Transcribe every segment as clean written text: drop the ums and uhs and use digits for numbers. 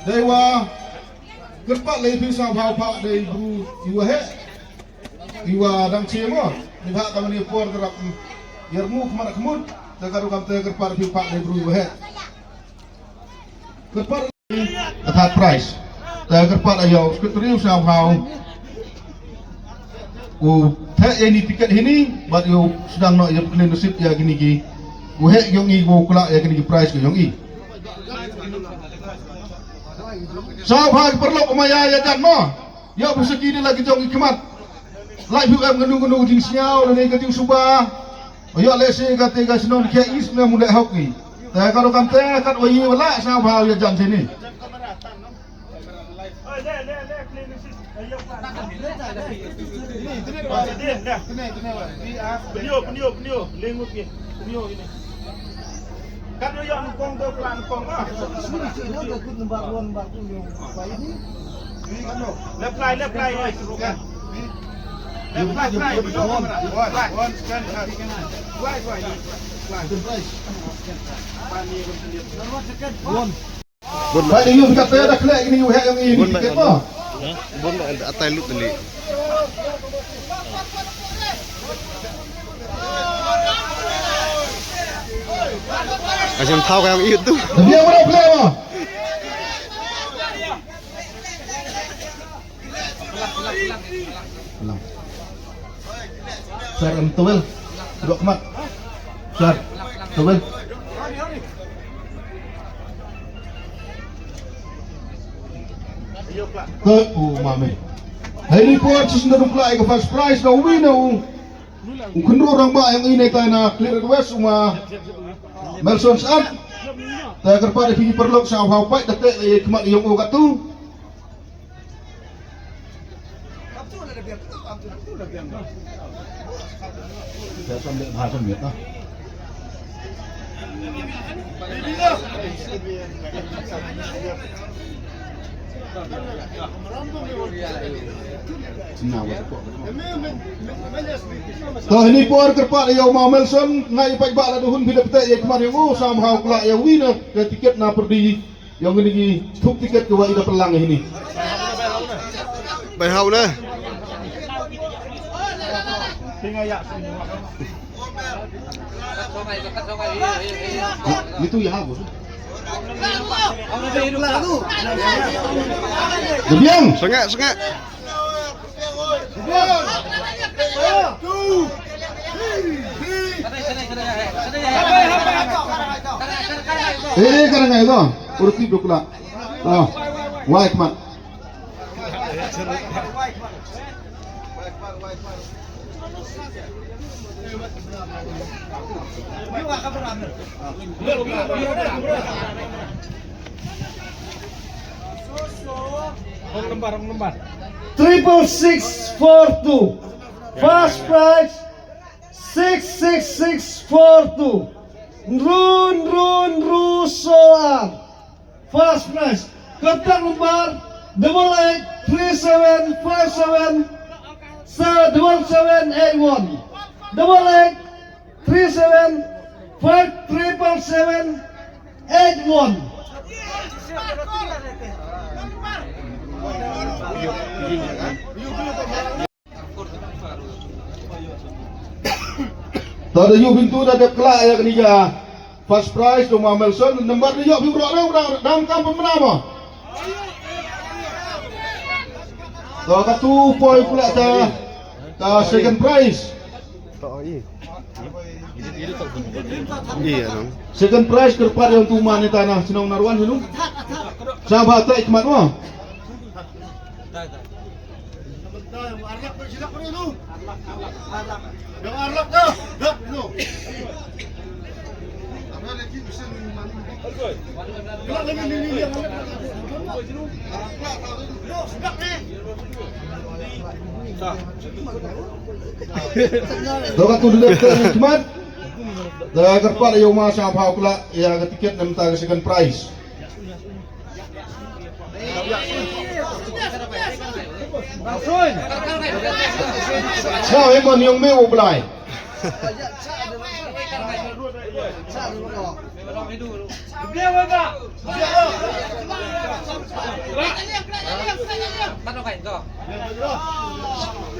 Đây là cất bắt lấy phía sau vào phạ đây iwa he iwa đang chiếm á đi phạ kami ni por terap yarmu kemana kemun tagaru kam te cất bắt phía phạ đây iwa he cất bắt atat price te cất bắt ayo cất riu sau vào thế ini tiket ini buat yo sedang nak yang clean receipt ya gini gi he yang i go kula ya gini price ke yang i sao hai perlu kumaya ya jan mo ya bersegi ni lagi jong ikmat lai bu em ngenu jing siau ni ke jing suba ya lese ka te ga sinon ke is me mulai hok ni ta kalau kan te kat oi wala sao bau ya jan sini kan yo kong do plan kong ah left line Baik ni kita teh dah kelak ini yang ini tiket apa? Bon atai lut ni. Macam tahu yang itu. Dia mana play apa? Sar tuwel. Dok mat. Sar tuwel. Ke mame. Hari puas sesudah play ke first prize na uwi na kunro orang ba yang ini tayo na clear request Melson saat tayo kerpa di perlu sa hawpai date kemat yung ugat tu saya sambil bahasa Việt đó Toh ini por kerpat yang mau Melson ngai pai bak la duhun bida pete yang kemarin somehow kelak yang wina ke tiket na perdi yang ini tuk tiket ke wa ida pelang ini. Bai hau dah. Itu ya bos. Debiang. Sengak. Karena itu urut hidup lah. White man. Nomor 66642. First prize 66642. Run Rusoan. First prize. Kontak nomor 883757 7781. 8837577781. Tadi you pintu dah ada kelak ya ketiga. First prize rumah Melson nomor dia you dalam kampung menama. Tahu katu poin pula ta second prize. Iya dong. Second prize kepada yang tuman di tanah Senong Narwan sinu. Sahabat tak ikmat mah. Doa tu dulu ikmat. Dah kerpat yang masa apa pula ya tiket dan tang second prize. Sao em còn yung mêu belai.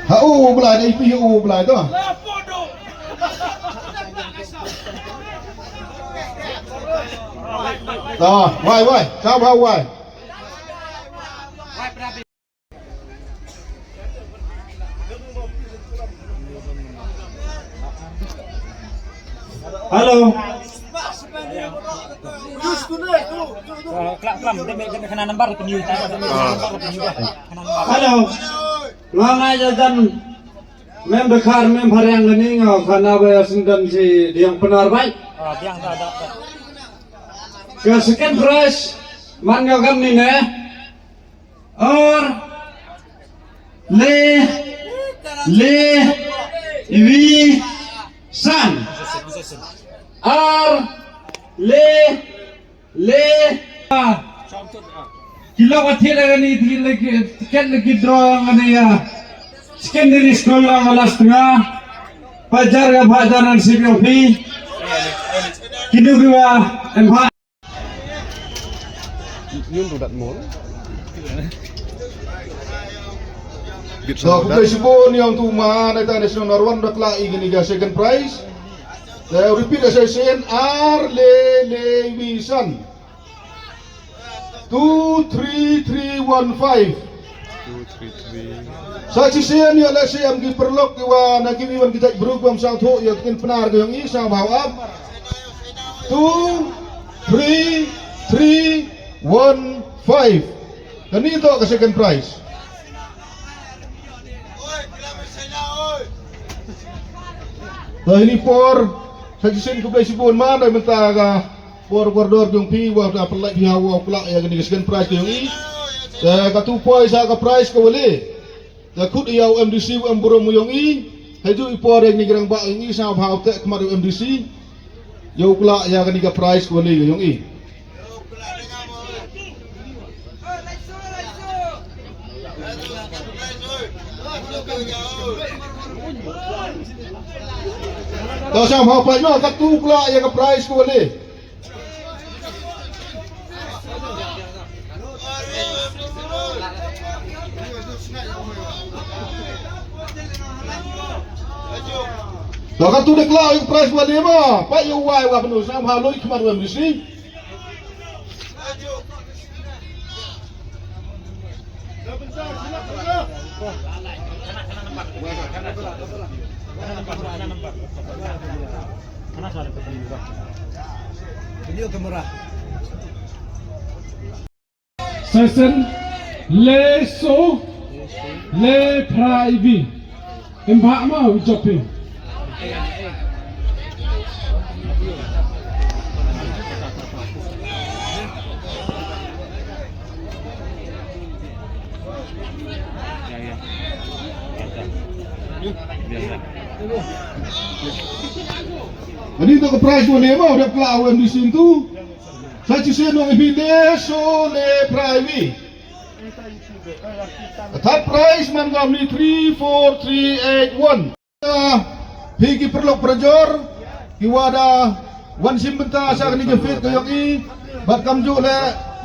Hau belai ni pi u belai tu. Rồi, quay, sao bao quay. Halo. Halo. Ngang aja dan mem bekar mem yang ini ngau karena bayasin dan si yang benar baik. Ke second prize man ngau kam ni ne. Or le iwi san. Ar le kilo kathir agani tiket lagi draw ngani ya secondary school ang alas tengah pajar ga bhajanan CPOP kinugiwa emha So, kumpulan yang tu mana kita national narwan dakla ini ga second prize. Repeat as I say, R. Lewisan 23315. Sa sisian ya la siam gi perlok wa na kimi wan kita berubam sang tho ya kin penar ga yang i sang bawab 23315. Kanito ka second prize. Dah ini por sajisin ko play sipon man ay mentaga por guardor yung pi wa na pelak bihawa pula ya gani second prize yung i sa ka 2 points sa ka prize ko wali da kut iyaw MDC am burong mo yung i heju ipor yang ni gerang ba yung i sa bhaw te kemar yung MDC yo pula ya gani ka prize ko wali yung i Kau sam hau pai no kat tu pula yang ke prize ko boleh. Kau kat tu deklar yang prize boleh ma. Pai you wai wa penuh sam hau loi kemar wem di sini. Session le so le private impak mau jopi Jadi tu ke prize boleh ma udah kelak awam di sini tu. Saya cakap nak pilih so le private. Third prize man gam ni 34381. Pigi perlu prajor kiwada wan simbenta sa kani gefit ko yung i bat kamju le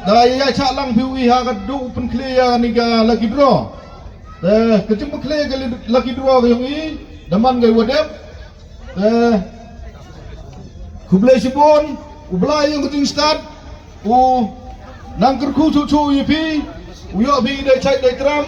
daya cha lang piwi ha ka du open clear ni ga lucky draw. Kecem clear ga lucky draw ko yung i daman ga wadep. Kublai sipon ublai yung kuting start nangker ku cu yipi uyo bi dai chai dai tram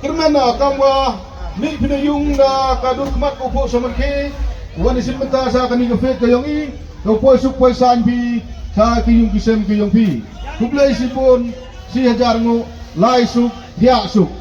kermana kamwa ni pinayung na kadut mat ko po samanke wani simbenta sa kani gefet ko yung i ko po suk po san bi sa kiyung kisem kiyung pi kublai sipon si hajar ngo lai suk hia suk